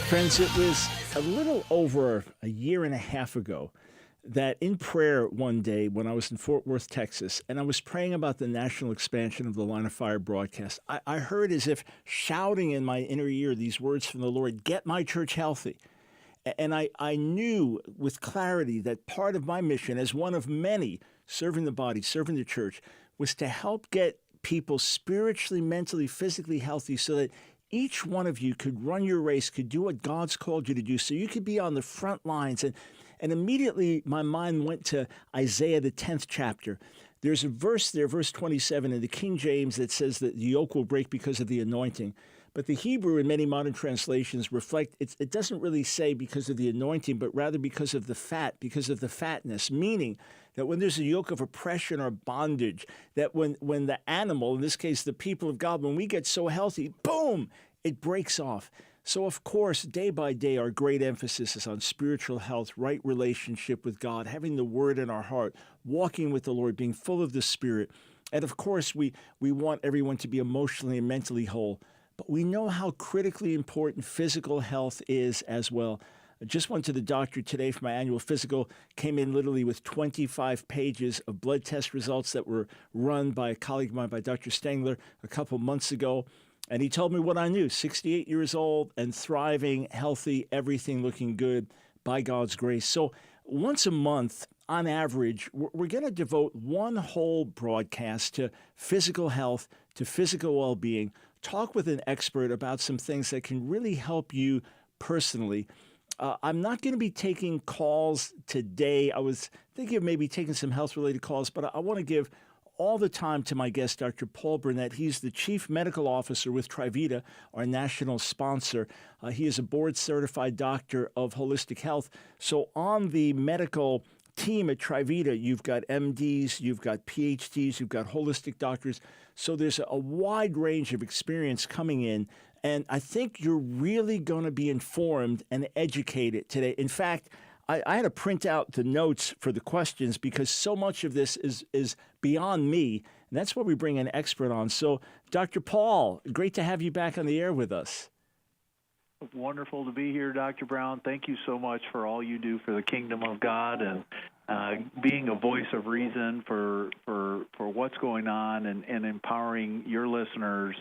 Friends, it was a little over a year and a half ago that in prayer one day when I was in Fort Worth, Texas, and I was praying about the national expansion of the Line of Fire broadcast, I heard as if shouting in my inner ear these words from the Lord, "Get my church healthy." And I knew with clarity that part of my mission, as one of many serving the body, serving the church, was to help get people spiritually, mentally, physically healthy so that each one of you could run your race, could do what God's called you to do, so you could be on the front lines. And immediately my mind went to Isaiah, the 10th chapter. There's a verse there, verse 27 in the King James that says that the yoke will break because of the anointing. But the Hebrew in many modern translations reflect, it doesn't really say because of the anointing, but rather because of the fat, because of the fatness, meaning that when there's a yoke of oppression or bondage, that when the animal, in this case the people of God, when we get so healthy, boom, it breaks off. So of course, day by day, our great emphasis is on spiritual health, right relationship with God, having the word in our heart, walking with the Lord, being full of the Spirit. And of course, we want everyone to be emotionally and mentally whole. But we know how critically important physical health is as well. I just went to the doctor today for my annual physical, came in literally with 25 pages of blood test results that were run by a colleague of mine, by Dr. Stengler, a couple months ago. And he told me what I knew, 68 years old and thriving, healthy, everything looking good by God's grace. So once a month, on average, we're going to devote one whole broadcast to physical health, to physical well-being, talk with an expert about some things that can really help you personally. I'm not going to be taking calls today. I was thinking of maybe taking some health-related calls, but I want to give all the time to my guest, Dr. Paul Burnett. He's the Chief Medical Officer with Trivita, our national sponsor. He is a board-certified doctor of holistic health. So on the medical team at Trivita, you've got MDs, you've got PhDs, you've got holistic doctors. So there's a wide range of experience coming in. And I think you're really going to be informed and educated today. In fact, I had to print out the notes for the questions because so much of this is beyond me. And that's why we bring an expert on. So, Dr. Paul, great to have you back on the air with us. Wonderful to be here, Dr. Brown. Thank you so much for all you do for the kingdom of God and being a voice of reason for what's going on and empowering your listeners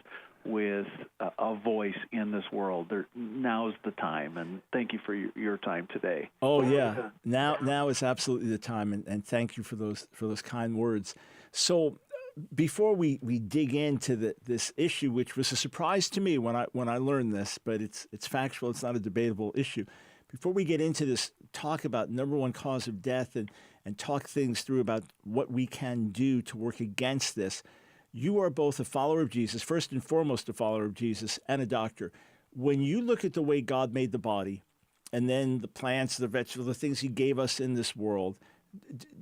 with a voice in this world. Now's the time, and thank you for your time today. Oh yeah, now is absolutely the time, and thank you for those kind words. So, before we dig into this issue, which was a surprise to me when I learned this, but it's factual, it's not a debatable issue. Before we get into this, talk about number one cause of death and talk things through about what we can do to work against this. You are both a follower of Jesus, first and foremost a follower of Jesus, and a doctor. When you look at the way God made the body, and then the plants, the vegetables, the things he gave us in this world,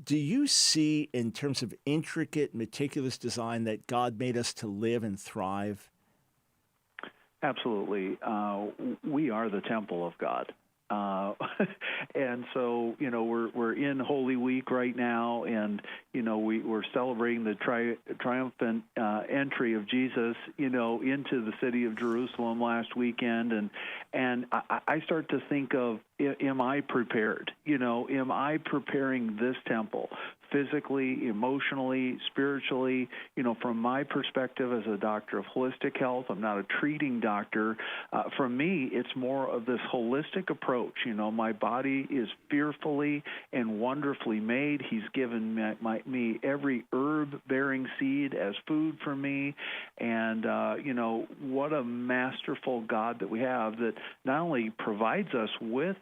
do you see in terms of intricate, meticulous design that God made us to live and thrive? Absolutely. We are the temple of God. And so, we're in Holy Week right now, and, we're celebrating the triumphant entry of Jesus, into the city of Jerusalem last weekend. And I start to think of, am I prepared? Am I preparing this temple physically, emotionally, spiritually? From my perspective as a doctor of holistic health, I'm not a treating doctor. For me, it's more of this holistic approach. My body is fearfully and wonderfully made. He's given me every herb-bearing seed as food for me. And, what a masterful God that we have that not only provides us with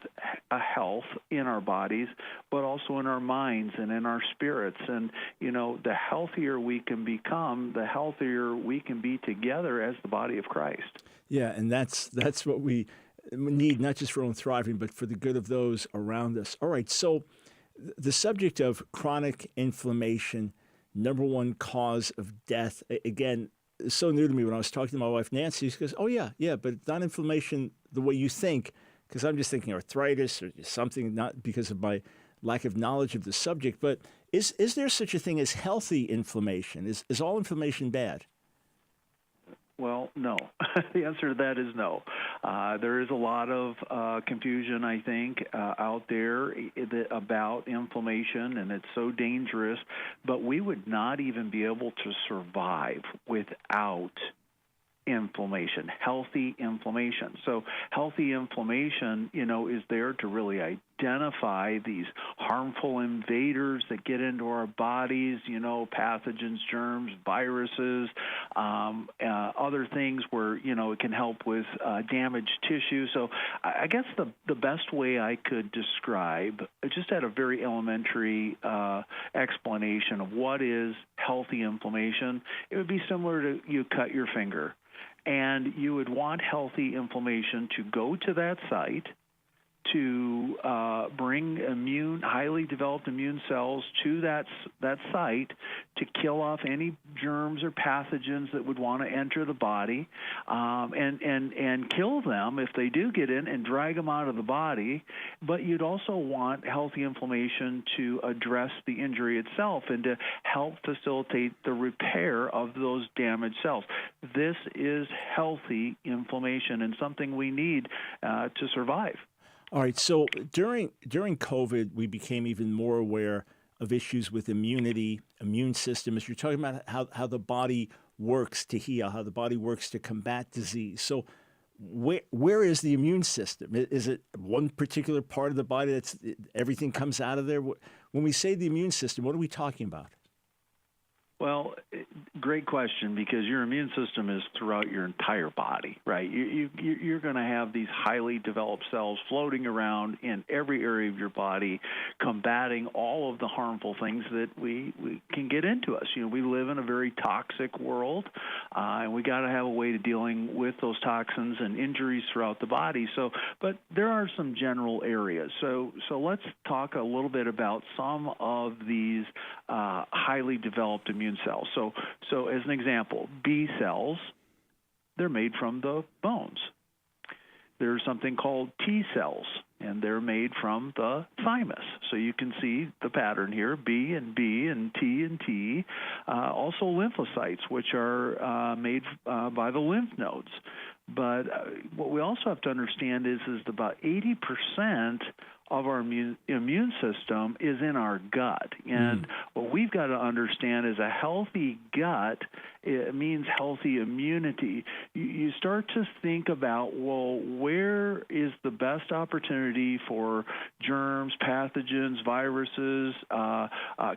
a health in our bodies, but also in our minds and in our spirits. And, the healthier we can become, the healthier we can be together as the body of Christ. Yeah, and that's what we need, not just for our own thriving, but for the good of those around us. All right, so the subject of chronic inflammation, number one cause of death, again, is so new to me. When I was talking to my wife, Nancy, she goes, oh, yeah, but it's not inflammation the way you think, because I'm just thinking arthritis or something, not because of my lack of knowledge of the subject. But is there such a thing as healthy inflammation? Is all inflammation bad? Well, no. The answer to that is no. There is a lot of confusion, I think, out there about inflammation, and it's so dangerous. But we would not even be able to survive without inflammation, healthy inflammation. So healthy inflammation, is there to really identify these harmful invaders that get into our bodies, pathogens, germs, viruses, other things where, it can help with damaged tissue. So I guess the best way I could describe, just at a very elementary explanation of what is healthy inflammation, it would be similar to you cut your finger. And you would want healthy inflammation to go to that site to bring highly developed immune cells to that site to kill off any germs or pathogens that would want to enter the body, and kill them if they do get in, and drag them out of the body. But you'd also want healthy inflammation to address the injury itself and to help facilitate the repair of those damaged cells. This is healthy inflammation and something we need to survive. All right. So during COVID, we became even more aware of issues with immunity, immune system. As you're talking about how the body works to heal, how the body works to combat disease. So where is the immune system? Is it one particular part of the body that's everything comes out of there? When we say the immune system, what are we talking about? Well, great question, because your immune system is throughout your entire body, right? You're going to have these highly developed cells floating around in every area of your body, combating all of the harmful things that we can get into us. We live in a very toxic world, and we got to have a way to dealing with those toxins and injuries throughout the body. But there are some general areas. So let's talk a little bit about some of these highly developed immune cells. So as an example, B cells, they're made from the bones. There's something called T cells, and they're made from the thymus. So you can see the pattern here, B and B and T. Also lymphocytes, which are made by the lymph nodes. But what we also have to understand is about 80% of our immune system is in our gut. And what we've got to understand is a healthy gut, it means healthy immunity. You start to think about, well, where is the best opportunity for germs, pathogens, viruses,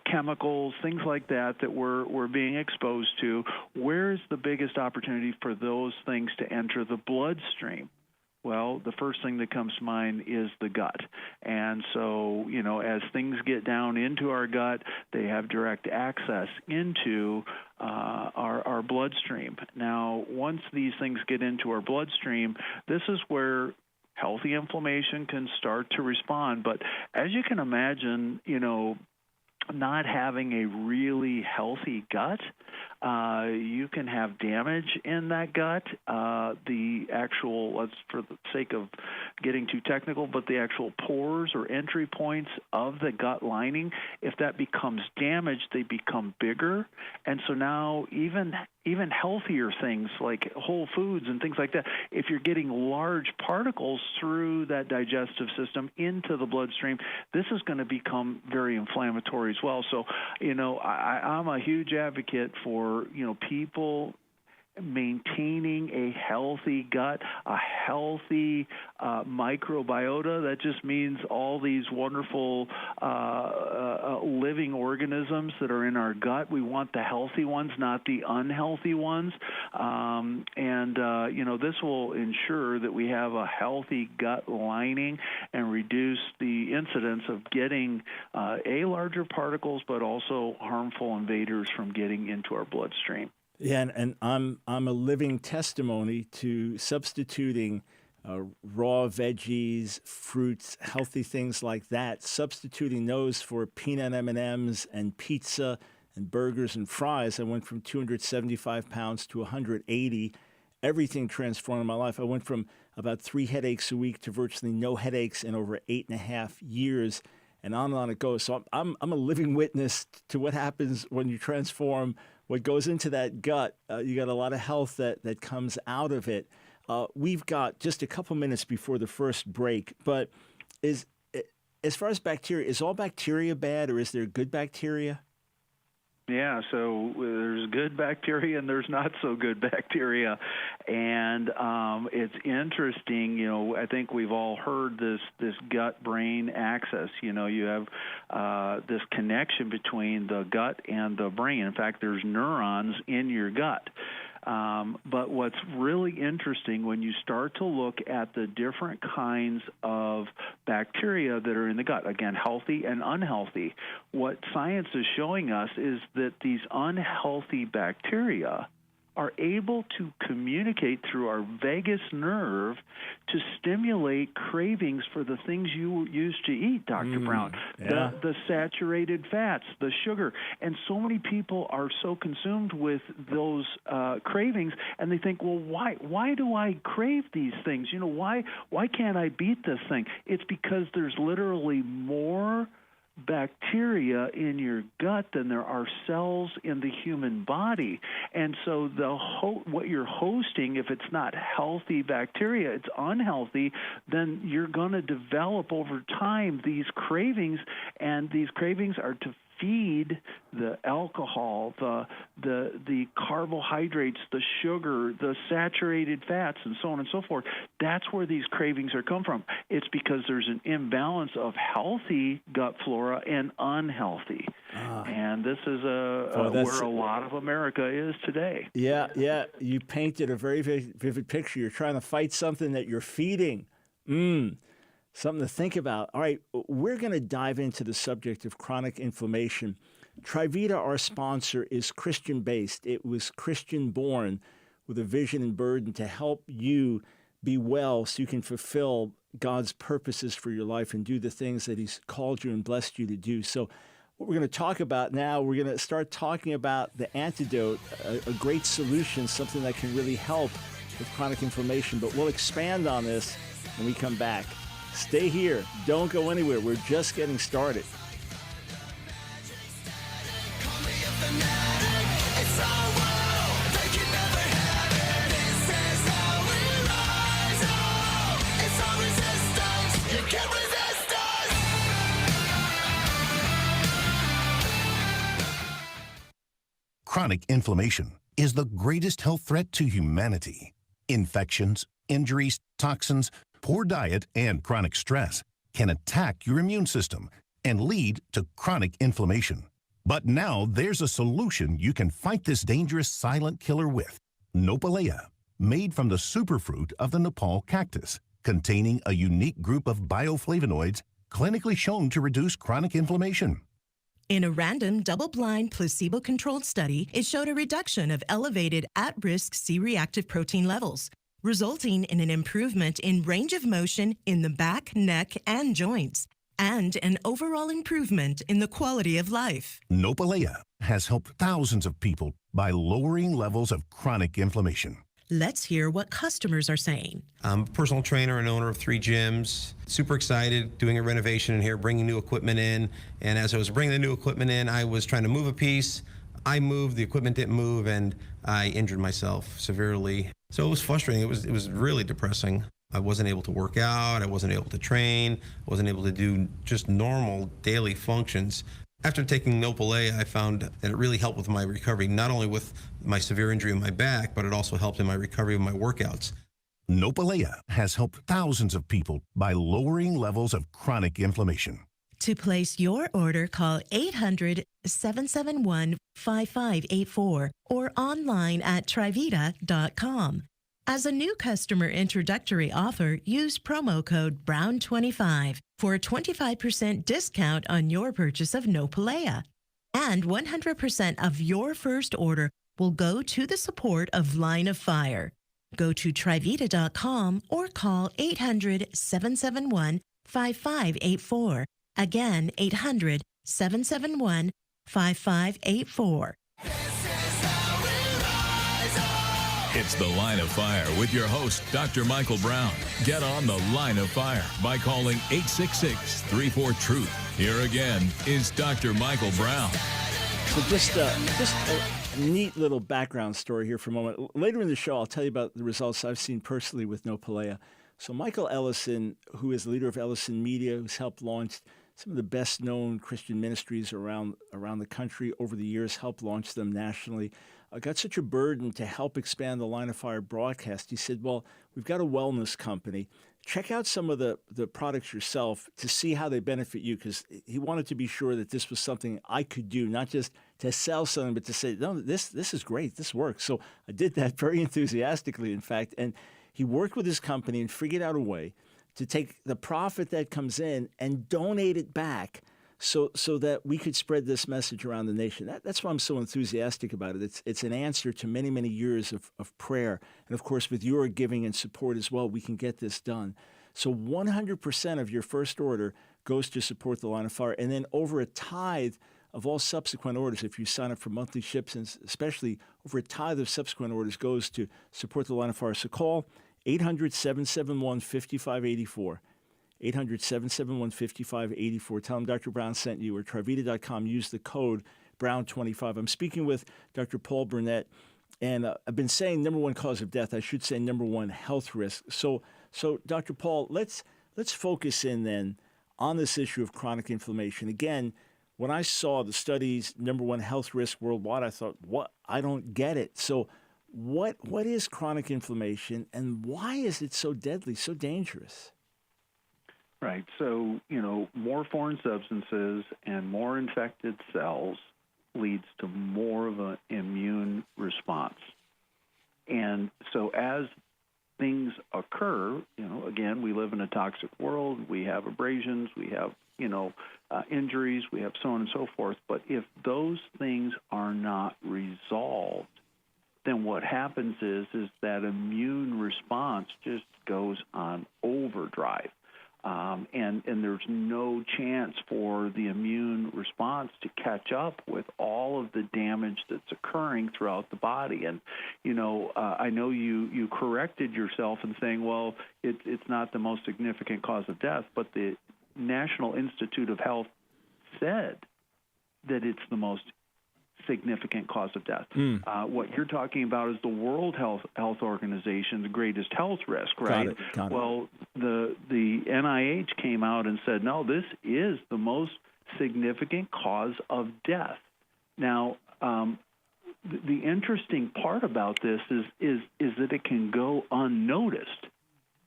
chemicals, things like that we're being exposed to? Where is the biggest opportunity for those things to enter the bloodstream? Well, the first thing that comes to mind is the gut. And so, as things get down into our gut, they have direct access into our bloodstream. Now, once these things get into our bloodstream, this is where healthy inflammation can start to respond. But as you can imagine, not having a really healthy gut, you can have damage in that gut. The actual, let's for the sake of getting too technical, but the actual pores or entry points of the gut lining, if that becomes damaged, they become bigger. And so now even healthier things like whole foods and things like that, if you're getting large particles through that digestive system into the bloodstream, this is going to become very inflammatory as well. So, I'm a huge advocate for, people maintaining a healthy gut, a healthy microbiota. That just means all these wonderful living organisms that are in our gut. We want the healthy ones, not the unhealthy ones. This will ensure that we have a healthy gut lining and reduce the incidence of getting larger particles, but also harmful invaders from getting into our bloodstream. Yeah, and I'm a living testimony to substituting raw veggies, fruits, healthy things like that, substituting those for peanut M&Ms and pizza and burgers and fries. I went from 275 pounds to 180. Everything transformed in my life. I went from about 3 headaches a week to virtually no headaches in over 8.5 years, and on it goes. So I'm a living witness to what happens when you transform what goes into that gut. You got a lot of health that comes out of it. We've got just a couple minutes before the first break, but as far as bacteria, is all bacteria bad, or is there good bacteria? Yeah, so there's good bacteria and there's not so good bacteria, and it's interesting. I think we've all heard this gut-brain axis. You have this connection between the gut and the brain. In fact, there's neurons in your gut. But what's really interesting when you start to look at the different kinds of bacteria that are in the gut, again, healthy and unhealthy, what science is showing us is that these unhealthy bacteria are able to communicate through our vagus nerve to stimulate cravings for the things you used to eat, Dr. Brown, yeah. the saturated fats, the sugar. And so many people are so consumed with those cravings, and they think, well, why do I crave these things? Why can't I beat this thing? It's because there's literally more bacteria in your gut than there are cells in the human body. And so what you're hosting, if it's not healthy bacteria, it's unhealthy, then you're going to develop over time these cravings, and these cravings are to feed the alcohol, the carbohydrates, the sugar, the saturated fats, and so on and so forth. That's where these cravings are come from. It's because there's an imbalance of healthy gut flora and unhealthy. And this is where a lot of America is today. Yeah. You painted a very, very vivid picture. You're trying to fight something that you're feeding. Something to think about. All right, we're going to dive into the subject of chronic inflammation. Trivita, our sponsor, is Christian-based. It was Christian-born with a vision and burden to help you be well so you can fulfill God's purposes for your life and do the things that He's called you and blessed you to do. So what we're going to talk about now, we're going to start talking about the antidote, a great solution, something that can really help with chronic inflammation. But we'll expand on this when we come back. Stay here. Don't go anywhere. We're just getting started. Chronic inflammation is the greatest health threat to humanity. Infections, injuries, toxins, poor diet, and chronic stress can attack your immune system and lead to chronic inflammation. But now there's a solution you can fight this dangerous silent killer with. Nopalea, made from the superfruit of the Nepal cactus, containing a unique group of bioflavonoids clinically shown to reduce chronic inflammation. In a random, double-blind, placebo-controlled study, it showed a reduction of elevated at-risk C-reactive protein levels, resulting in an improvement in range of motion in the back, neck, and joints, and an overall improvement in the quality of life. Nopalea has helped thousands of people by lowering levels of chronic inflammation. Let's hear what customers are saying. I'm a personal trainer and owner of 3 gyms. Super excited, doing a renovation in here, bringing new equipment in. And as I was bringing the new equipment in, I was trying to move a piece. I moved, the equipment didn't move, and I injured myself severely. So it was frustrating. It was really depressing. I wasn't able to work out. I wasn't able to train. I wasn't able to do just normal daily functions. After taking Nopalea, I found that it really helped with my recovery, not only with my severe injury in my back, but it also helped in my recovery of my workouts. Nopalea has helped thousands of people by lowering levels of chronic inflammation. To place your order, call 800-771-5584 or online at trivita.com. As a new customer introductory offer, use promo code BROWN25 for a 25% discount on your purchase of Nopalea. And 100% of your first order will go to the support of Line of Fire. Go to trivita.com or call 800-771-5584. Again, 800-771-5584. It's The Line of Fire with your host, Dr. Michael Brown. Get on The Line of Fire by calling 866-34-TRUTH. Here again is Dr. Michael Brown. So just neat little background story here for a moment. Later in the show, I'll tell you about the results I've seen personally with Nopalea. So Michael Ellison, who is the leader of Ellison Media, who's helped launch some of the best-known Christian ministries around the country over the years, helped launch them nationally, got such a burden to help expand the Line of Fire broadcast. He said, well, we've got a wellness company. Check out some of the products yourself to see how they benefit you, because he wanted to be sure that this was something I could do, not just to sell something, but to say, no, this is great, this works. So I did that very enthusiastically, in fact, and he worked with his company and figured out a way to take the profit that comes in and donate it back so that we could spread this message around the nation. That's why I'm so enthusiastic about it. It's an answer to many, many years of prayer. And, of course, with your giving and support as well, we can get this done. So 100% of your first order goes to support the Line of Fire. And then over a tithe of all subsequent orders, if you sign up for monthly ships, and especially over a tithe of subsequent orders, goes to support the Line of Fire. So call 800-771-5584. 800-771-5584. Tell them Dr. Brown sent you, or Trivita.com. Use the code Brown25. I'm speaking with Dr. Paul Burnett, and I've been saying number one cause of death. I should say number one health risk. So Dr. Paul, let's focus in then on this issue of chronic inflammation. Again, when I saw the studies, number one health risk worldwide, I thought, what? I don't get it. So what is chronic inflammation, and why is it so deadly, so dangerous? Right. So, more foreign substances and more infected cells leads to more of an immune response. And so as things occur, again, we live in a toxic world. We have abrasions. We have, injuries. We have so on and so forth. But if those things are not resolved, then what happens is that immune response just goes on overdrive. And there's no chance for the immune response to catch up with all of the damage that's occurring throughout the body. And, I know you corrected yourself in saying, well, it's not the most significant cause of death, but the National Institute of Health said that it's the most significant cause of death. What you're talking about is the World Health Organization, the greatest health risk, right? Got it. Well, the NIH came out and said, no, this is the most significant cause of death. Now, the interesting part about this is that it can go unnoticed,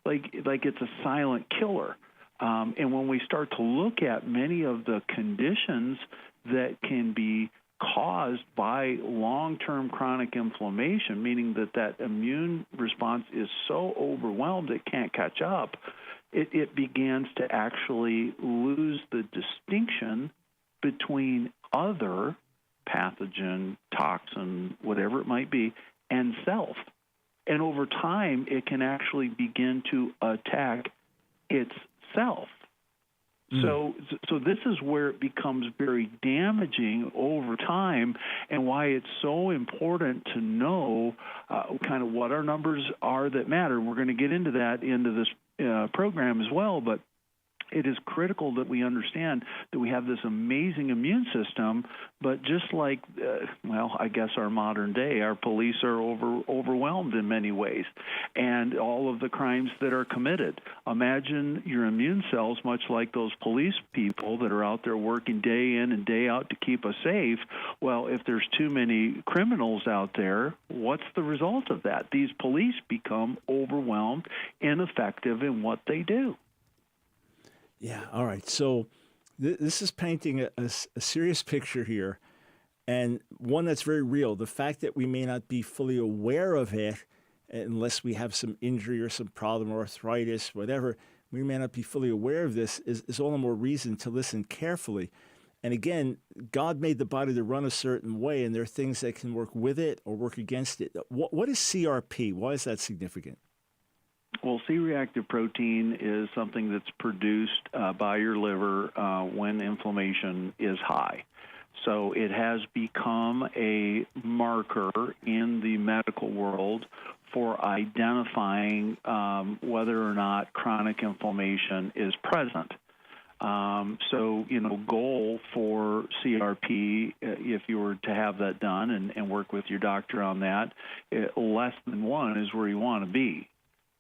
like it's a silent killer. And when we start to look at many of the conditions that can be caused by long-term chronic inflammation, meaning that immune response is so overwhelmed it can't catch up, it begins to actually lose the distinction between other pathogen, toxin, whatever it might be, and self. And over time, it can actually begin to attack itself. So this is where it becomes very damaging over time, and why it's so important to know kind of what our numbers are that matter. We're going to get into that into this program as well, but it is critical that we understand that we have this amazing immune system, but just like, I guess our modern day, our police are overwhelmed in many ways, and all of the crimes that are committed. Imagine your immune cells, much like those police people that are out there working day in and day out to keep us safe. Well, if there's too many criminals out there, what's the result of that? These police become overwhelmed, ineffective in what they do. Yeah, all right. So this is painting a serious picture here, and one that's very real. The fact that we may not be fully aware of it unless we have some injury or some problem or arthritis, whatever, we may not be fully aware of this is all the more reason to listen carefully. And again, God made the body to run a certain way, and there are things that can work with it or work against it. What is CRP? Why is that significant? Well, C-reactive protein is something that's produced by your liver when inflammation is high. So it has become a marker in the medical world for identifying whether or not chronic inflammation is present. So, goal for CRP, if you were to have that done and work with your doctor on that, less than 1 is where you want to be.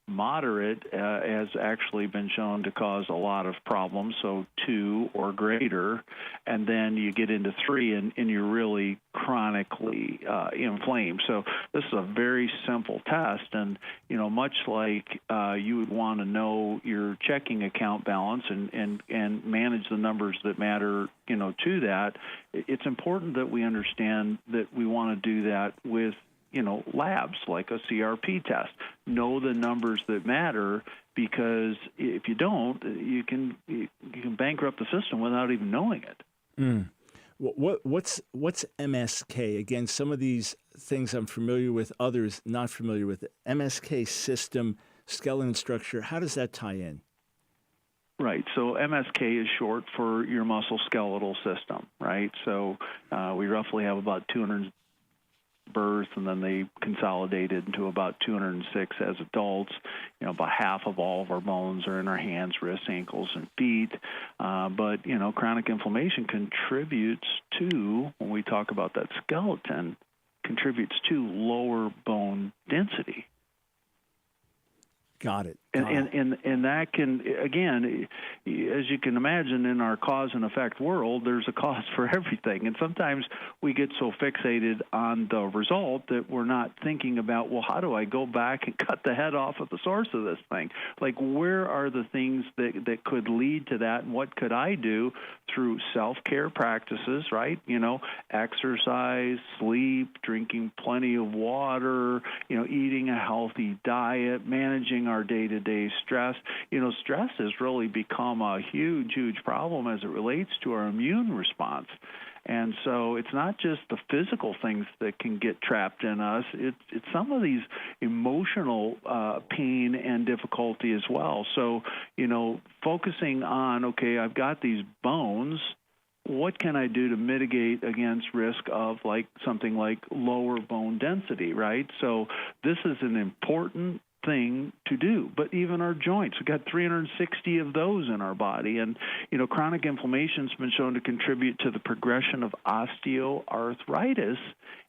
Moderate has actually been shown to cause a lot of problems, so 2 or greater, and then you get into 3 and you're really chronically inflamed. So this is a very simple test, and much like you would want to know your checking account balance and manage the numbers that matter, to that, it's important that we understand that we want to do that with labs like a CRP test. Know the numbers that matter, because if you don't, you can bankrupt the system without even knowing it. What's MSK? Again, some of these things I'm familiar with, others not familiar with. MSK system, skeleton structure, how does that tie in? Right. So MSK is short for your musculoskeletal system, right? So we roughly have about 200 births, and then they consolidated into about 206 as adults. About half of all of our bones are in our hands, wrists, ankles, and feet. But chronic inflammation contributes to, when we talk about that skeleton, contributes to lower bone density. Got it. And that can, again, as you can imagine, in our cause and effect world, there's a cause for everything. And sometimes we get so fixated on the result that we're not thinking about, well, how do I go back and cut the head off of the source of this thing? Like, where are the things that could lead to that, and what could I do through self-care practices, right? Exercise, sleep, drinking plenty of water, eating a healthy diet, managing our day-to-day stress. Stress has really become a huge, huge problem as it relates to our immune response. And so it's not just the physical things that can get trapped in us. It's some of these emotional pain and difficulty as well. So, focusing on, okay, I've got these bones. What can I do to mitigate against risk of something like lower bone density, right? So this is an important thing to do. But even our joints, we've got 360 of those in our body. And, chronic inflammation has been shown to contribute to the progression of osteoarthritis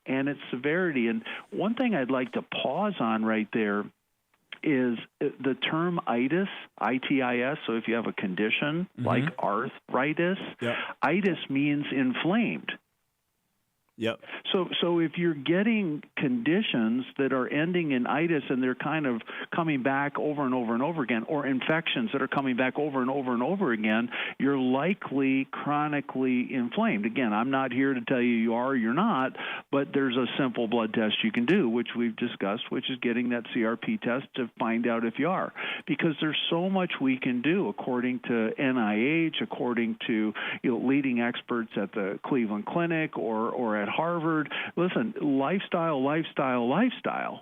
and its severity. And one thing I'd like to pause on right there is the term itis, I-T-I-S. So if you have a condition like arthritis, itis means inflamed. Yep. So if you're getting conditions that are ending in itis and they're kind of coming back over and over and over again, or infections that are coming back over and over and over again, you're likely chronically inflamed. Again, I'm not here to tell you you are or you're not, but there's a simple blood test you can do, which we've discussed, which is getting that CRP test to find out if you are. Because there's so much we can do according to NIH, according to leading experts at the Cleveland Clinic or at Harvard. Listen, lifestyle,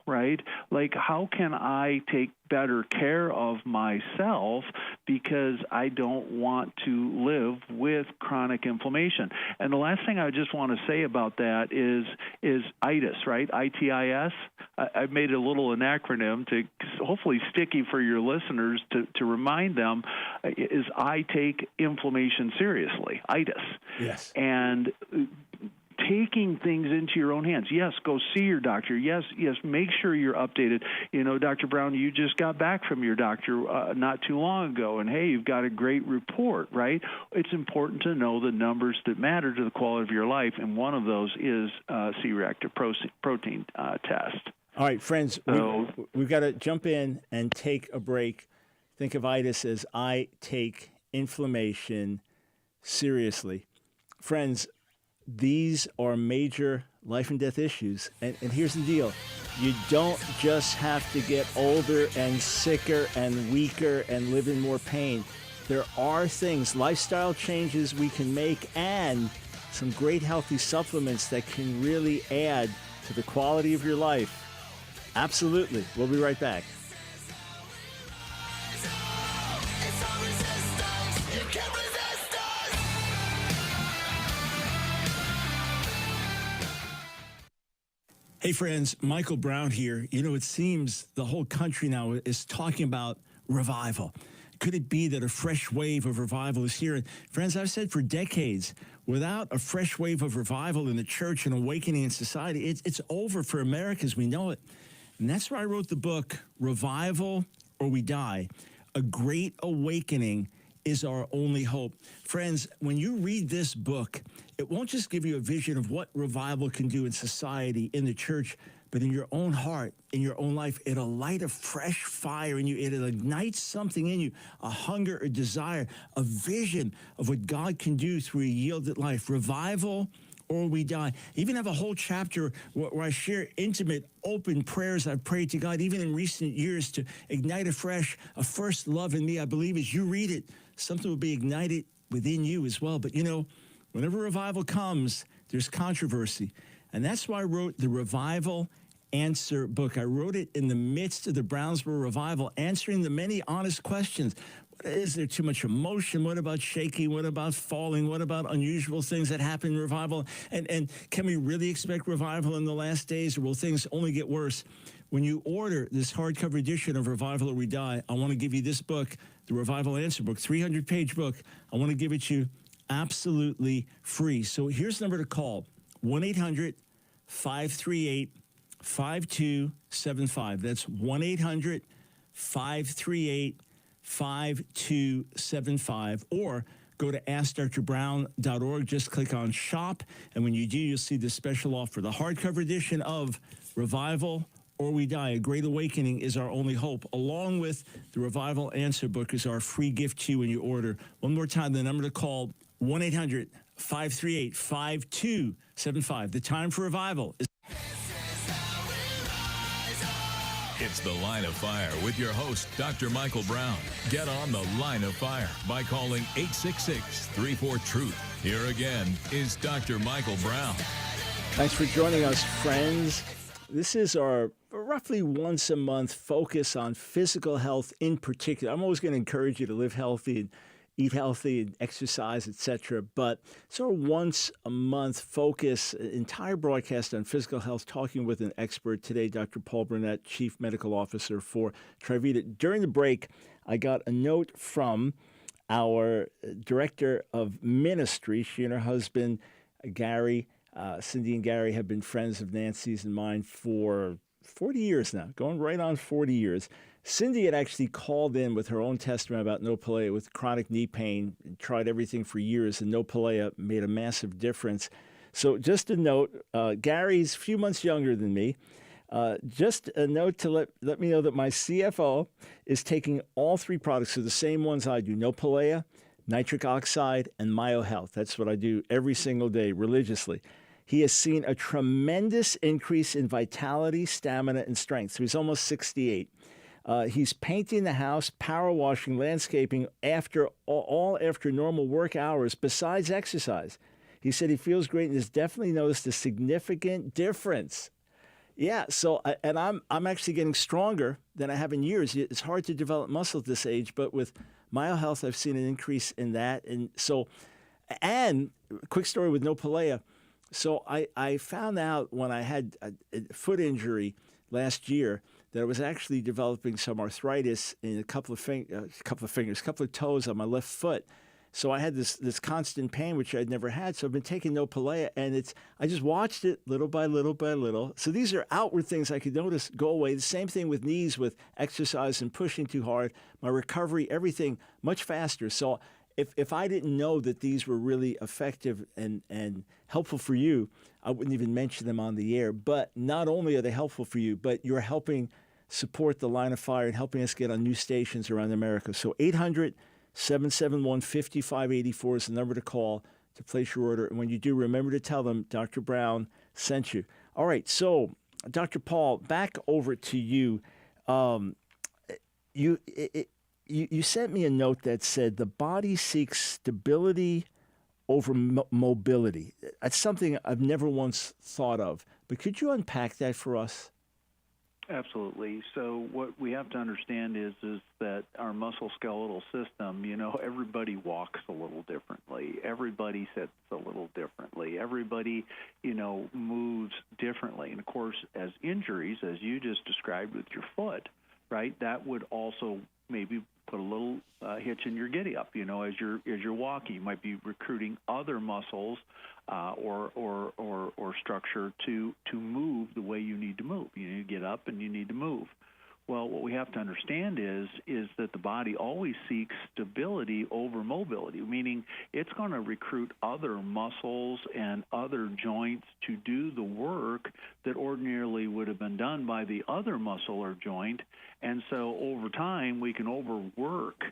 right? Like, how can I take better care of myself because I don't want to live with chronic inflammation? And the last thing I just want to say about that is itis, right? I-T-I-S. I've made a little an acronym to hopefully sticky for your listeners to remind them is I take inflammation seriously, itis. Yes. And taking things into your own hands. Yes, go see your doctor. Yes, make sure you're updated. Dr. Brown, you just got back from your doctor not too long ago, and hey, you've got a great report, right? It's important to know the numbers that matter to the quality of your life, and one of those is C-reactive protein test. All right, friends, we've got to jump in and take a break. Think of itis as I take inflammation seriously. Friends, these are major life and death issues. And here's the deal. You don't just have to get older and sicker and weaker and live in more pain. There are things, lifestyle changes we can make, and some great healthy supplements that can really add to the quality of your life. Absolutely. We'll be right back. Hey friends, Michael Brown here. It seems the whole country now is talking about revival. could it be that a fresh wave of revival is here? And friends, I've said for decades, without a fresh wave of revival in the church and awakening in society, it's over for America as we know it. And that's why I wrote the book, Revival or We Die. A Great Awakening is Our Only Hope. Friends, when you read this book, it won't just give you a vision of what revival can do in society, in the church, but in your own heart, in your own life. It'll light a fresh fire in you. It'll ignite something in you, a hunger, a desire, a vision of what God can do through a yielded life. Revival or we die. I even have a whole chapter where I share intimate, open prayers I've prayed to God, even in recent years, to ignite afresh a first love in me. I believe as you read it, something will be ignited within you as well. But, you know, whenever revival comes, there's controversy. And that's why I wrote the Revival Answer book. I wrote it in the midst of the Brownsboro revival, answering the many honest questions. Is there too much emotion? What about shaking? What about falling? What about unusual things that happen in revival? And can we really expect revival in the last days, or will things only get worse? When you order this hardcover edition of Revival or We Die, I want to give you this book, the Revival Answer book, 300-page book. I want to give it to you absolutely free. So here's the number to call, 1-800-538-5275. That's 1-800-538-5275. Or go to AskDrBrown.org. Just click on Shop. And when you do, you'll see the special offer. The hardcover edition of Revival or We Die, A Great Awakening is Our Only Hope, along with the Revival Answer book, is our free gift to you when you order. One more time, the number to call, 1-800-538-5275. The time for revival is... It's The Line of Fire with your host, Dr. Michael Brown. Get on The Line of Fire by calling 866-34-TRUTH. Here again is Dr. Michael Brown. Thanks for joining us, friends. This is our roughly once a month focus on physical health in particular. I'm always going to encourage you to live healthy and eat healthy and exercise, etc. But it's our once a month focus, entire broadcast on physical health, talking with an expert today, Dr. Paul Burnett, Chief Medical Officer for Trivita. During the break, I got a note from our Director of Ministry. She and her husband, Gary, Cindy and Gary, have been friends of Nancy's and mine for 40 years now, going right on 40 years. Cindy had actually called in with her own testimony about Nopalea with chronic knee pain, and tried everything for years, and Nopalea made a massive difference. So just a note, Gary's a few months younger than me. Just a note to let me know that my CFO is taking all three products, so the same ones I do, Nopalea, nitric oxide, and MyoHealth. That's what I do every single day religiously. He has seen a tremendous increase in vitality, stamina, and strength. So he's almost 68. He's painting the house, power washing, landscaping after normal work hours besides exercise. He said he feels great and has definitely noticed a significant difference. Yeah, so and I'm actually getting stronger than I have in years. It's hard to develop muscle at this age, but with MyoHealth, I've seen an increase in that. And quick story with Nopalea. So I found out when I had a foot injury last year that I was actually developing some arthritis in a couple of toes on my left foot. So I had this constant pain, which I'd never had. So I've been taking Nopalea, and I just watched it little by little by little. So these are outward things I could notice go away. The same thing with knees, with exercise and pushing too hard. My recovery, everything much faster. So if I didn't know that these were really effective and helpful for you, I wouldn't even mention them on the air. But not only are they helpful for you, but you're helping support the Line of Fire and helping us get on new stations around America. So 800-771-5584 is the number to call to place your order. And when you do, remember to tell them Dr. Brown sent you. All right, so Dr. Paul, back over to you. You sent me a note that said the body seeks stability over mobility. That's something I've never once thought of. But could you unpack that for us? Absolutely. So what we have to understand is that our musculoskeletal system, everybody walks a little differently. Everybody sits a little differently. Everybody, moves differently. And, of course, as injuries, as you just described with your foot, right, that would also maybe put a little hitch in your giddy up. As you're walking, you might be recruiting other muscles or structure to move the way you need to move. You need to get up and you need to move. Well, what we have to understand is that the body always seeks stability over mobility, meaning it's going to recruit other muscles and other joints to do the work that ordinarily would have been done by the other muscle or joint. And so over time, we can overwork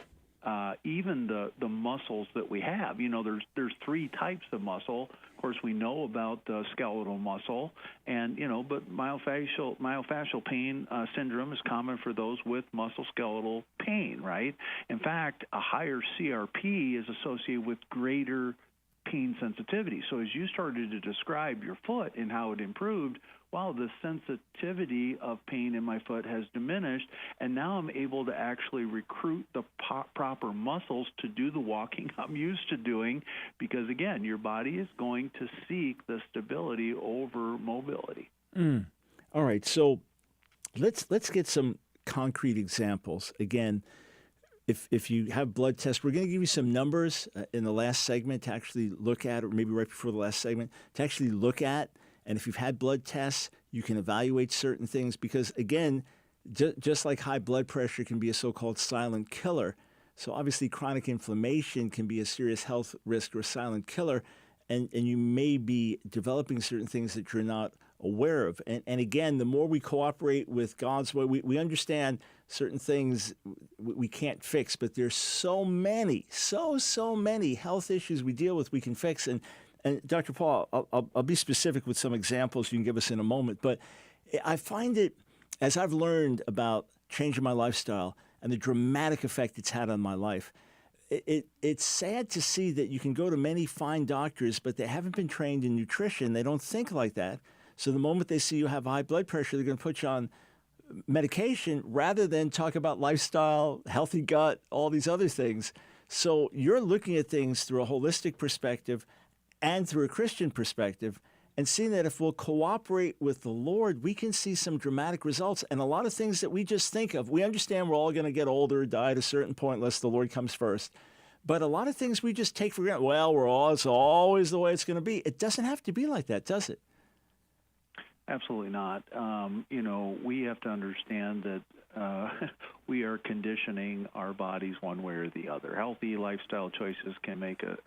even the muscles that we have. There's three types of muscle. Of course, we know about the skeletal muscle, and but myofascial pain syndrome is common for those with musculoskeletal pain, right? In fact, a higher CRP is associated with greater pain sensitivity. So as you started to describe your foot and how it improved, wow, the sensitivity of pain in my foot has diminished, and now I'm able to actually recruit the proper muscles to do the walking I'm used to doing, because, again, your body is going to seek the stability over mobility. All right, so let's get some concrete examples. Again, if you have blood tests, we're going to give you some numbers in the last segment to actually look at, or maybe right before the last segment, to actually look at. And if you've had blood tests, you can evaluate certain things because, again, just like high blood pressure can be a so-called silent killer, so obviously chronic inflammation can be a serious health risk or silent killer, and you may be developing certain things that you're not aware of. And again, the more we cooperate with God's way, we understand certain things we can't fix, but there's so many health issues we deal with we can fix. And Dr. Paul, I'll be specific with some examples you can give us in a moment, but I find it, as I've learned about changing my lifestyle and the dramatic effect it's had on my life, it's sad to see that you can go to many fine doctors, but they haven't been trained in nutrition. They don't think like that. So the moment they see you have high blood pressure, they're going to put you on medication rather than talk about lifestyle, healthy gut, all these other things. So you're looking at things through a holistic perspective and through a Christian perspective, and seeing that if we'll cooperate with the Lord, we can see some dramatic results. And a lot of things that we just think of, we understand we're all going to get older, die at a certain point unless the Lord comes first. But a lot of things we just take for granted. Well, it's always the way it's going to be. It doesn't have to be like that, does it? Absolutely not. We have to understand that we are conditioning our bodies one way or the other. Healthy lifestyle choices can make us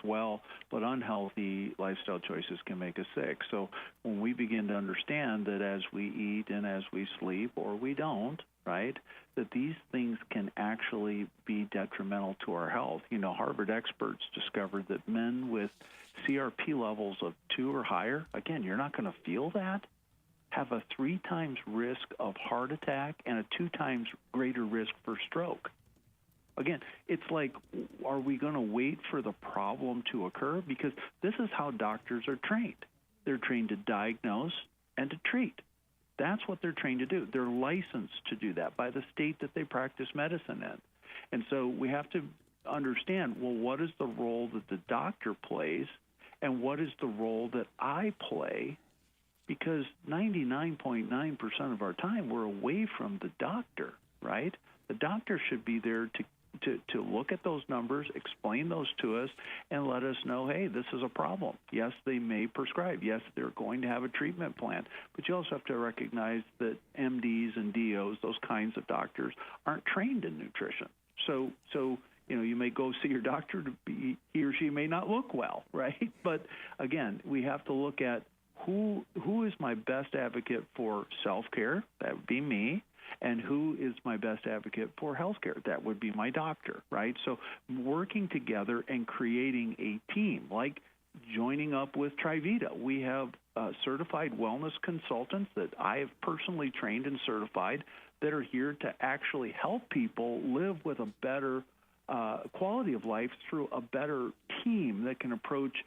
well, but unhealthy lifestyle choices can make us sick. So when we begin to understand that as we eat and as we sleep, or we don't, right, that these things can actually be detrimental to our health. Harvard experts discovered that men with CRP levels of 2 or higher, again, you're not going to feel that, have a 3 times risk of heart attack and a 2 times greater risk for stroke. Again, it's like, are we going to wait for the problem to occur? Because this is how doctors are trained. They're trained to diagnose and to treat. That's what they're trained to do. They're licensed to do that by the state that they practice medicine in. And so we have to understand, well, what is the role that the doctor plays and what is the role that I play? Because 99.9% of our time we're away from the doctor, right? The doctor should be there to look at those numbers, explain those to us, and let us know, hey, this is a problem. Yes, they may prescribe. Yes, they're going to have a treatment plan. But you also have to recognize that MDs and DOs, those kinds of doctors, aren't trained in nutrition. So you may go see your doctor he or she may not look well, right? But again, we have to look at who is my best advocate for self-care? That would be me. And who is my best advocate for healthcare? That would be my doctor, right? So working together and creating a team, like joining up with Trivita. We have certified wellness consultants that I have personally trained and certified that are here to actually help people live with a better quality of life through a better team that can approach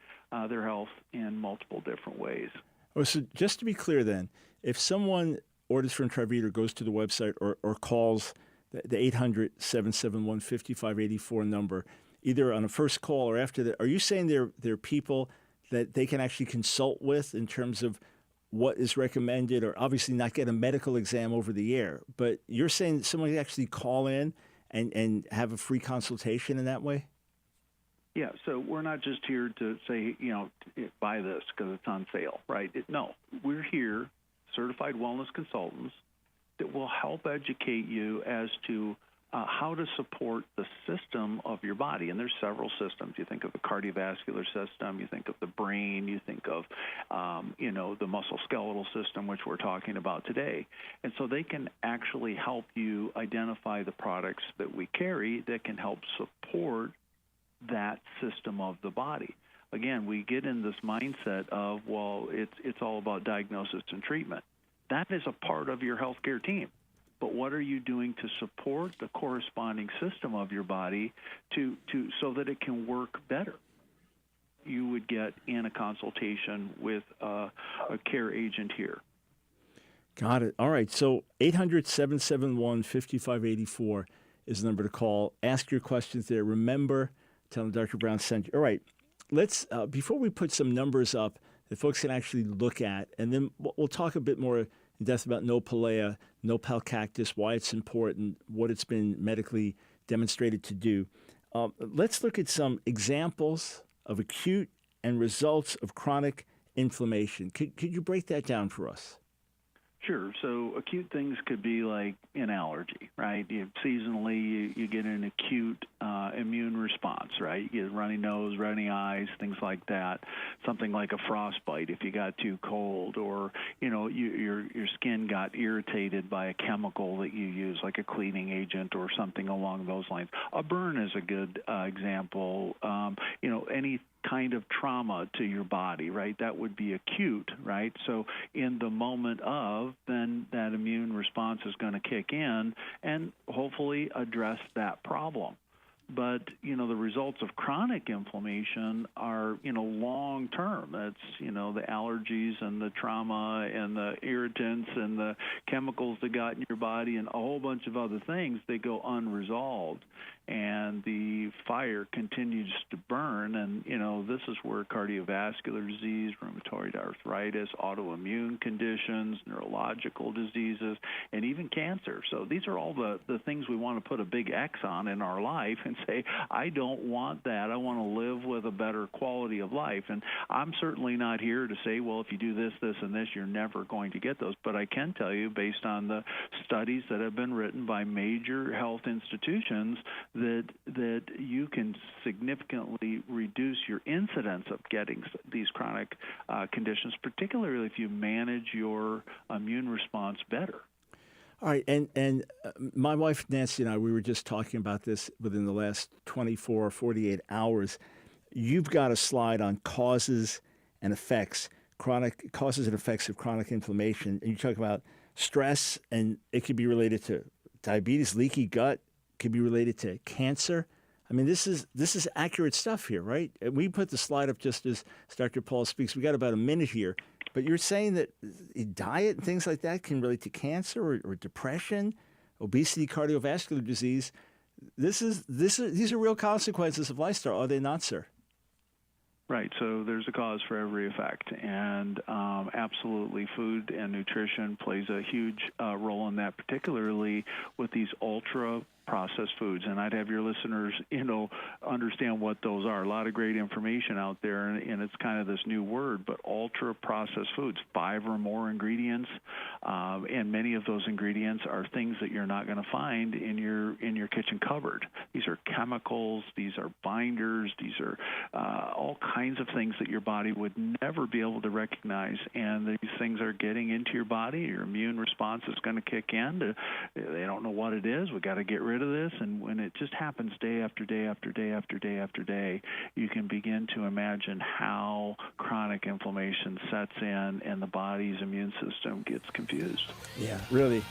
their health in multiple different ways. Oh, so just to be clear then, if someone orders from Trivita, goes to the website or calls the 800-771-5584 number, either on a first call or after that, are you saying they're people that they can actually consult with in terms of what is recommended, or obviously not get a medical exam over the air, but you're saying that someone can actually call in and have a free consultation in that way? Yeah, so we're not just here to say, buy this because it's on sale, right? No, we're here, certified wellness consultants, that will help educate you as to how to support the system of your body. And there's several systems. You think of the cardiovascular system, you think of the brain, you think of, the musculoskeletal system, which we're talking about today. And so they can actually help you identify the products that we carry that can help support that system of the body. Again, we get in this mindset of, well, it's all about diagnosis and treatment. That is a part of your healthcare team. But what are you doing to support the corresponding system of your body so that it can work better? You would get in a consultation with a care agent here. Got it. All right. So 800-771-5584 is the number to call. Ask your questions there. Remember, tell them Dr. Brown sent you. All right. Let's, before we put some numbers up that folks can actually look at, and then we'll talk a bit more in depth about Nopalea, Nopal cactus, why it's important, what it's been medically demonstrated to do. Let's look at some examples of acute and results of chronic inflammation. Could you break that down for us? Sure. So acute things could be like an allergy, right? Seasonally, you get an acute immune response, right? You get a runny nose, runny eyes, things like that. Something like a frostbite if you got too cold, or your skin got irritated by a chemical that you use, like a cleaning agent or something along those lines. A burn is a good example. Any kind of trauma to your body, right? That would be acute, right? So in the moment of, then that immune response is going to kick in and hopefully address that problem. But, the results of chronic inflammation are, long term. That's, the allergies and the trauma and the irritants and the chemicals that got in your body and a whole bunch of other things, they go unresolved. And the fire continues to burn. And, this is where cardiovascular disease, rheumatoid arthritis, autoimmune conditions, neurological diseases, and even cancer. So these are all the things we want to put a big X on in our life and say, I don't want that. I want to live with a better quality of life. And I'm certainly not here to say, well, if you do this, this, and this, you're never going to get those. But I can tell you, based on the studies that have been written by major health institutions, that you can significantly reduce your incidence of getting these chronic conditions, particularly if you manage your immune response better. All right, and my wife Nancy and I, we were just talking about this within the last 24 or 48 hours. You've got a slide on causes and effects of chronic inflammation, and you talk about stress, and it could be related to diabetes, leaky gut, could be related to cancer. I mean, this is accurate stuff here, right? We put the slide up just as Dr. Paul speaks. We got about a minute here. But you're saying that diet and things like that can relate to cancer or depression, obesity, cardiovascular disease. These are real consequences of lifestyle, are they not, sir? Right. So there's a cause for every effect, and absolutely, food and nutrition plays a huge role in that, particularly with these ultra-processed foods. And I'd have your listeners, understand what those are. A lot of great information out there, and it's kind of this new word, but ultra-processed foods, 5 or more ingredients, and many of those ingredients are things that you're not going to find in your kitchen cupboard. These are chemicals, these are binders, these are all kinds of things that your body would never be able to recognize, and these things are getting into your body. Your immune response is going to kick in. They don't know what it is. We got to get rid of this, and when it just happens day after day after day after day after day, you can begin to imagine how chronic inflammation sets in and the body's immune system gets confused. Yeah, really.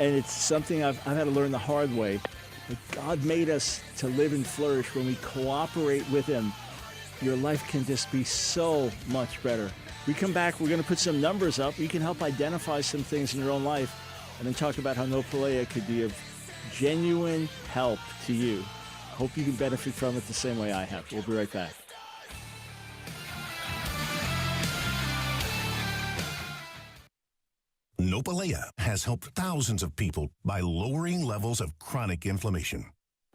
And it's something I've had to learn the hard way. God made us to live and flourish. When we cooperate with Him, your life can just be so much better. We come back, we're going to put some numbers up. You can help identify some things in your own life and then talk about how Nopalea could be of genuine help to you. Hope you can benefit from it the same way I have. We'll be right back. Nopalea has helped thousands of people by lowering levels of chronic inflammation.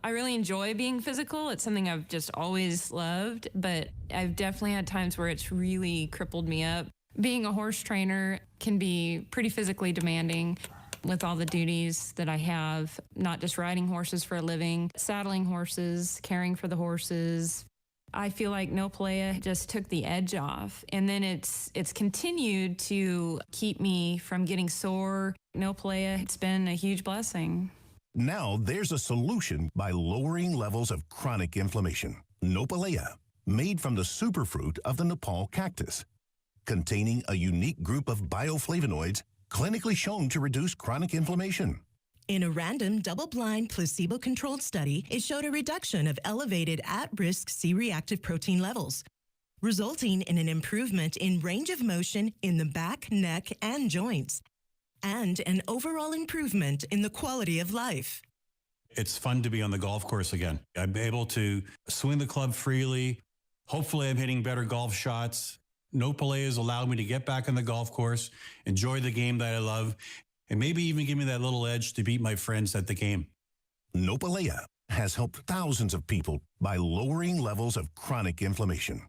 I really enjoy being physical. It's something I've just always loved, but I've definitely had times where it's really crippled me up. Being a horse trainer can be pretty physically demanding with all the duties that I have, not just riding horses for a living, saddling horses, caring for the horses. I feel like Nopalea just took the edge off, and then it's continued to keep me from getting sore. Nopalea, it's been a huge blessing. Now there's a solution by lowering levels of chronic inflammation. Nopalea, made from the superfruit of the Nepal cactus, containing a unique group of bioflavonoids clinically shown to reduce chronic inflammation. In a random, double-blind, placebo-controlled study, it showed a reduction of elevated at-risk C-reactive protein levels, resulting in an improvement in range of motion in the back, neck, and joints, and an overall improvement in the quality of life. It's fun to be on the golf course again. I'm able to swing the club freely. Hopefully, I'm hitting better golf shots. Nopalea has allowed me to get back on the golf course, enjoy the game that I love, and maybe even give me that little edge to beat my friends at the game. Nopalea has helped thousands of people by lowering levels of chronic inflammation.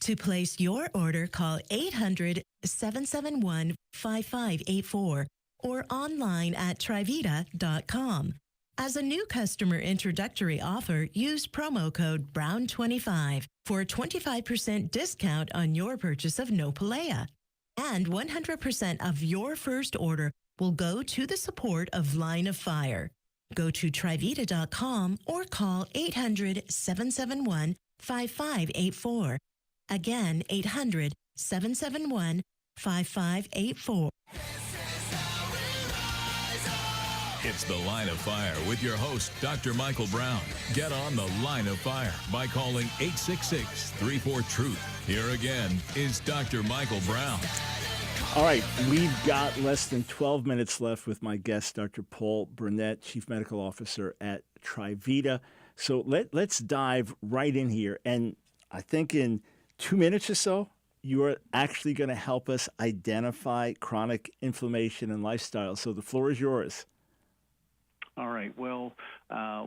To place your order, call 800-771-5584 or online at trivita.com. As a new customer introductory offer, use promo code BROWN25 for a 25% discount on your purchase of Nopalea. And 100% of your first order will go to the support of Line of Fire. Go to trivita.com or call 800-771-5584. Again, 800-771-5584. It's The Line of Fire with your host, Dr. Michael Brown. Get on The Line of Fire by calling 866-34-TRUTH. Here again is Dr. Michael Brown. All right, we've got less than 12 minutes left with my guest, Dr. Paul Burnett, Chief Medical Officer at Trivita. So let's dive right in here. And I think in 2 minutes or so, you are actually going to help us identify chronic inflammation and lifestyle. So the floor is yours. All right. Well,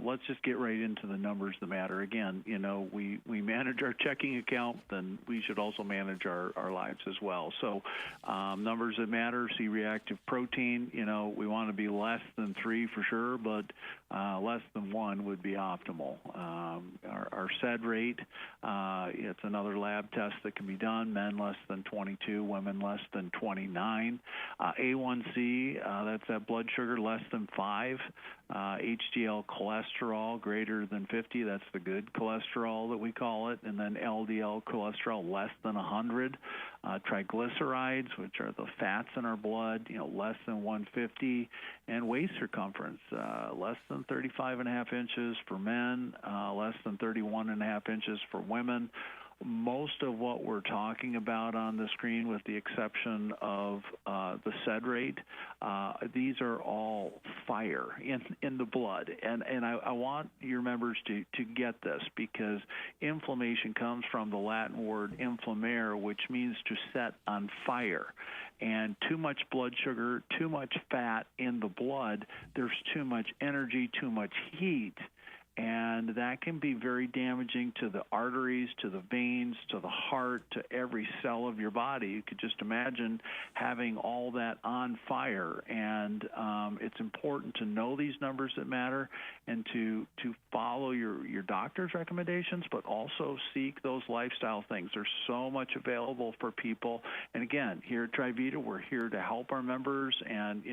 let's just get right into the numbers that matter. Again, we manage our checking account, then we should also manage our lives as well. So numbers that matter, C-reactive protein, we want to be less than 3 for sure, but less than 1 would be optimal. Our SED rate, it's another lab test that can be done. Men less than 22, women less than 29. A1C, that's that blood sugar less than 5. HDL cholesterol greater than 50, that's the good cholesterol that we call it, and then LDL cholesterol less than 100. Triglycerides, which are the fats in our blood, less than 150, and waist circumference, less than 35.5 inches for men, less than 31.5 inches for women. Most of what we're talking about on the screen, with the exception of the SED rate, these are all fire in the blood. And I want your members to get this, because inflammation comes from the Latin word inflammare, which means to set on fire. And too much blood sugar, too much fat in the blood, there's too much energy, too much heat. And that can be very damaging to the arteries, to the veins, to the heart, to every cell of your body. You could just imagine having all that on fire. And it's important to know these numbers that matter and to follow your doctor's recommendations, but also seek those lifestyle things. There's so much available for people. And again, here at Trivita, we're here to help our members. And,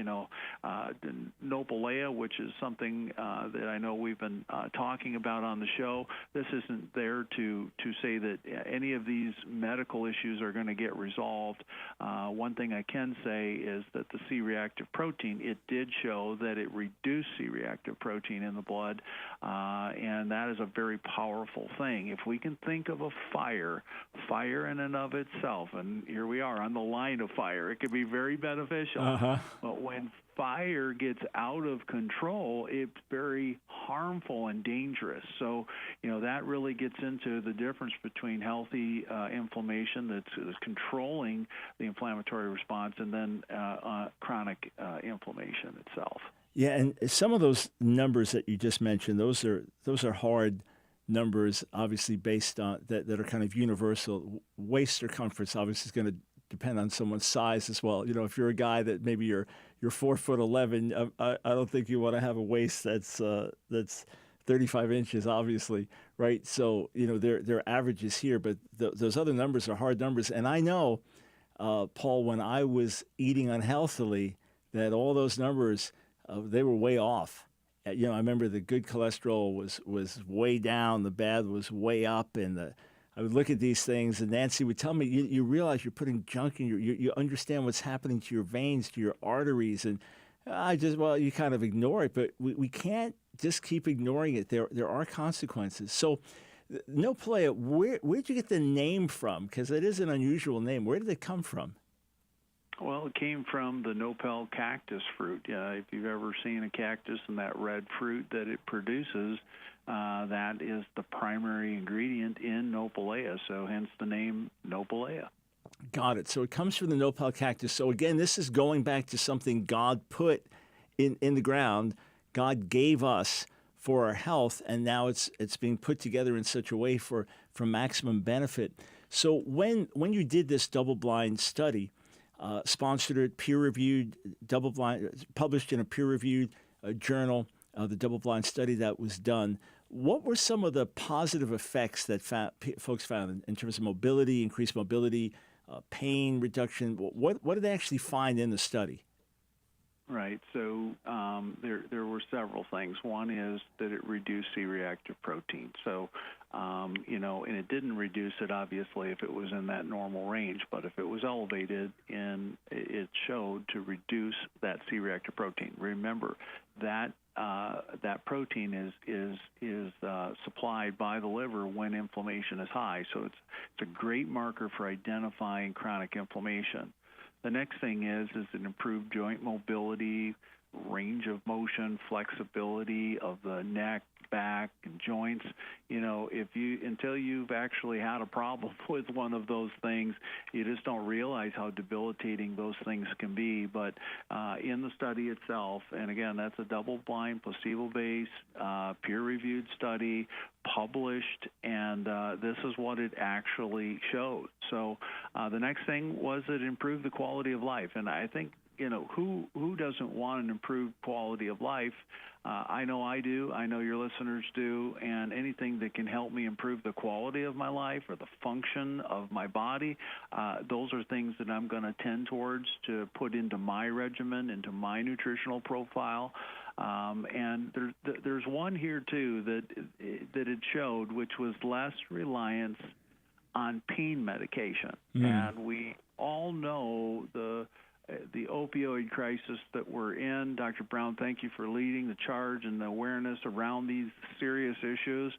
Nopalea, which is something that I know we've been talking about on the show, this isn't there to say that any of these medical issues are going to get resolved. One thing I can say is that the C-reactive protein, it did show that it reduced C-reactive protein in the blood, and that is a very powerful thing. If we can think of a fire in and of itself, and here we are on the line of fire, it could be very beneficial. But when fire gets out of control, it's very harmful and dangerous. So, that really gets into the difference between healthy inflammation that's controlling the inflammatory response and then chronic inflammation itself. Yeah, and some of those numbers that you just mentioned, those are hard numbers, obviously based on that are kind of universal. Waist circumference obviously is going to depend on someone's size as well. If you're a guy that maybe you're 4'11", I don't think you want to have a waist that's 35 inches, obviously, right? So there are averages here, but those other numbers are hard numbers. And I know, Paul, when I was eating unhealthily, that all those numbers they were way off. I remember the good cholesterol was way down, the bad was way up, and I would look at these things, and Nancy would tell me, you realize you're putting junk in you understand what's happening to your veins, to your arteries, and you kind of ignore it, but we can't just keep ignoring it. There are consequences. So, Nopalea, where'd you get the name from? Because it is an unusual name. Where did it come from? Well, it came from the nopal cactus fruit. If you've ever seen a cactus and that red fruit that it produces, that is the primary ingredient in Nopalea, so hence the name Nopalea. Got it. So it comes from the nopal cactus. So again, this is going back to something God put in the ground. God gave us for our health, and now it's being put together in such a way for maximum benefit. So when you did this double-blind study, sponsored, peer-reviewed, double-blind, published in a peer-reviewed journal, the double-blind study that was done, what were some of the positive effects that folks found in terms of mobility, increased mobility, pain reduction? What did they actually find in the study? Right. So there were several things. One is that it reduced C-reactive protein. So, and it didn't reduce it, obviously, if it was in that normal range. But if it was elevated, it showed to reduce that C-reactive protein. Remember, that protein is supplied by the liver when inflammation is high. So it's a great marker for identifying chronic inflammation. The next thing is it improved joint mobility, range of motion, flexibility of the neck, back, and joints. Until you've actually had a problem with one of those things, you just don't realize how debilitating those things can be. But in the study itself, and again, that's a double-blind, placebo-based, peer-reviewed study, published, and this is what it actually showed. So the next thing was it improved the quality of life, and I think who doesn't want an improved quality of life? I know I do. I know your listeners do. And anything that can help me improve the quality of my life or the function of my body, those are things that I'm going to tend towards to put into my regimen, into my nutritional profile. And there's one here, too, that it showed, which was less reliance on pain medication. And we all know the opioid crisis that we're in. Dr. Brown, thank you for leading the charge and the awareness around these serious issues.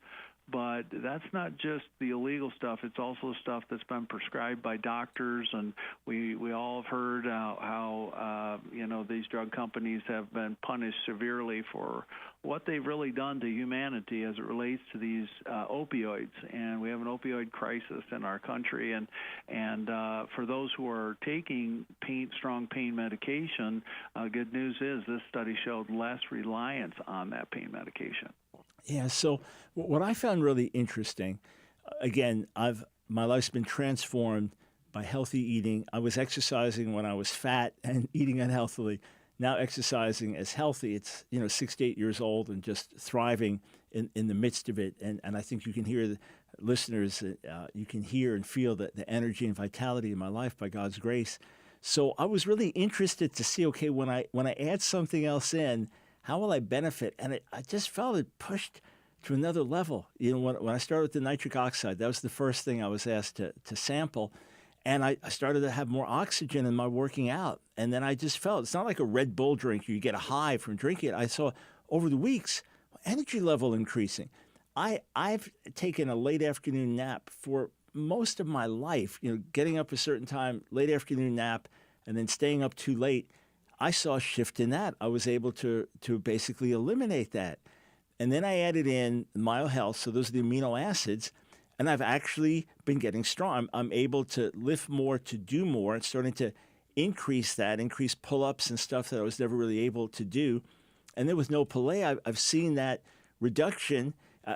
But that's not just the illegal stuff. It's also stuff that's been prescribed by doctors, and we all have heard how these drug companies have been punished severely for what they've really done to humanity as it relates to these opioids. And we have an opioid crisis in our country. And for those who are taking strong pain medication, good news is this study showed less reliance on that pain medication. Yeah, so what I found really interesting, again, my life's been transformed by healthy eating. I was exercising when I was fat and eating unhealthily. Now exercising as healthy. It's 68 years old and just thriving in the midst of it. And I think you can hear the listeners, you can hear and feel the energy and vitality in my life by God's grace. So I was really interested to see, okay, when I add something else in, how will I benefit? And I just felt it pushed to another level. When I started with the nitric oxide, that was the first thing I was asked to sample. And I started to have more oxygen in my working out. And then I just felt, it's not like a Red Bull drink, you get a high from drinking it. I saw over the weeks, energy level increasing. I've taken a late afternoon nap for most of my life, getting up a certain time, late afternoon nap, and then staying up too late. I saw a shift in that. I was able to basically eliminate that. And then I added in MyoHealth, so those are the amino acids, and I've actually been getting strong. I'm able to lift more, to do more, and starting to increase pull-ups and stuff that I was never really able to do. And then with Nopalea, I've seen that reduction.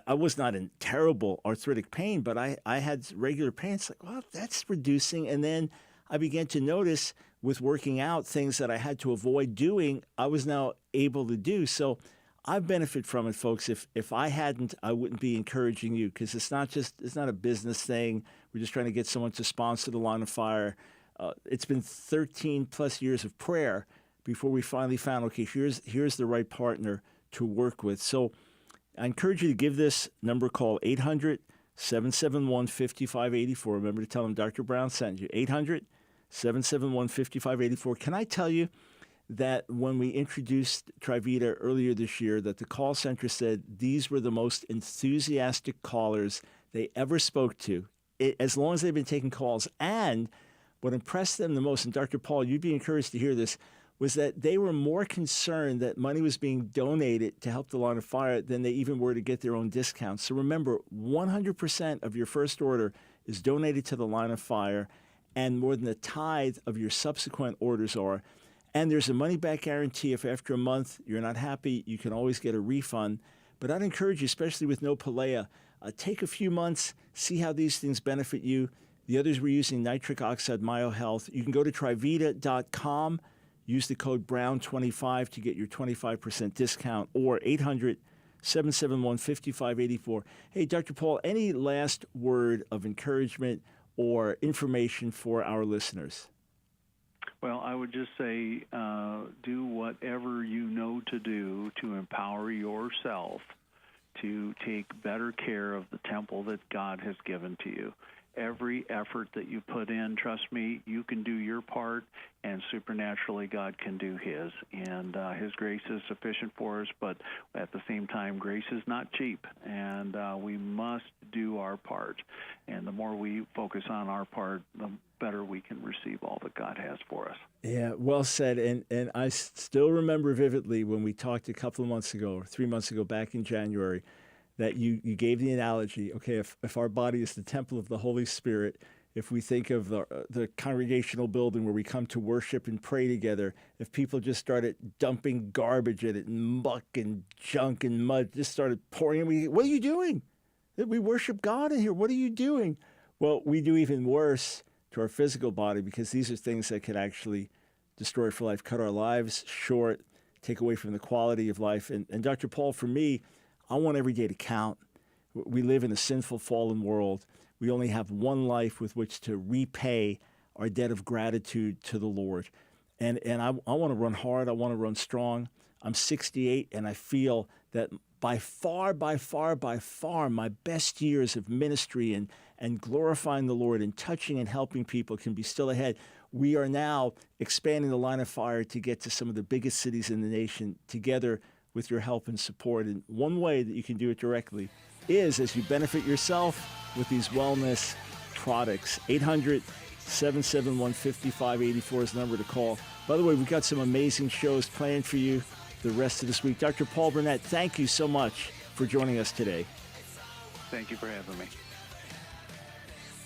I was not in terrible arthritic pain, but I had regular pain. It's like, well, that's reducing. And then I began to notice with working out things that I had to avoid doing, I was now able to do. So I've benefited from it, folks. If I hadn't, I wouldn't be encouraging you, because it's not a business thing. We're just trying to get someone to sponsor the Line of Fire. It's been 13 plus years of prayer before we finally found, okay, here's the right partner to work with. So I encourage you to give this number a call, 800-771-5584. Remember to tell them Dr. Brown sent you, 800-771-5584. Can I tell you that when we introduced Trivita earlier this year, that the call center said these were the most enthusiastic callers they ever spoke to, as long as they've been taking calls. And what impressed them the most, and Dr. Paul, you'd be encouraged to hear this, was that they were more concerned that money was being donated to help the Line of Fire than they even were to get their own discounts. So remember, 100% of your first order is donated to the Line of Fire, and more than a tithe of your subsequent orders are. And there's a money-back guarantee. If after a month you're not happy, you can always get a refund. But I'd encourage you, especially with Nopalea, take a few months, see how these things benefit you. The others were using nitric oxide MyoHealth. You can go to Trivita.com, use the code BROWN25 to get your 25% discount, or 800-771-5584. Hey, Dr. Paul, any last word of encouragement or information for our listeners? Well, I would just say do whatever you know to do to empower yourself to take better care of the temple that God has given to you. Every effort that you put in, trust me, you can do your part, and supernaturally God can do His. And His grace is sufficient for us, but at the same time, grace is not cheap, and we must do our part. And the more we focus on our part, the better we can receive all that God has for us. Yeah, well said. And I still remember vividly when we talked a couple of months ago, or 3 months ago, back in January, that you gave the analogy, okay, if our body is the temple of the Holy Spirit, if we think of the congregational building where we come to worship and pray together, if people just started dumping garbage at it, and muck and junk and mud, just started pouring in, what are you doing? We worship God in here. What are you doing? Well, we do even worse to our physical body, because these are things that could actually destroy for life, cut our lives short, take away from the quality of life. And Dr. Paul, for me, I want every day to count. We live in a sinful, fallen world. We only have one life with which to repay our debt of gratitude to the Lord. And I want to run hard. I want to run strong. I'm 68, and I feel that by far, my best years of ministry and glorifying the Lord and touching and helping people can be still ahead. We are now expanding the Line of Fire to get to some of the biggest cities in the nation together with your help and support. And one way that you can do it directly is as you benefit yourself with these wellness products. 800-771-5584 is the number to call. By the way, we've got some amazing shows planned for you the rest of this week. Dr. Paul Burnett, thank you so much for joining us today. Thank you for having me.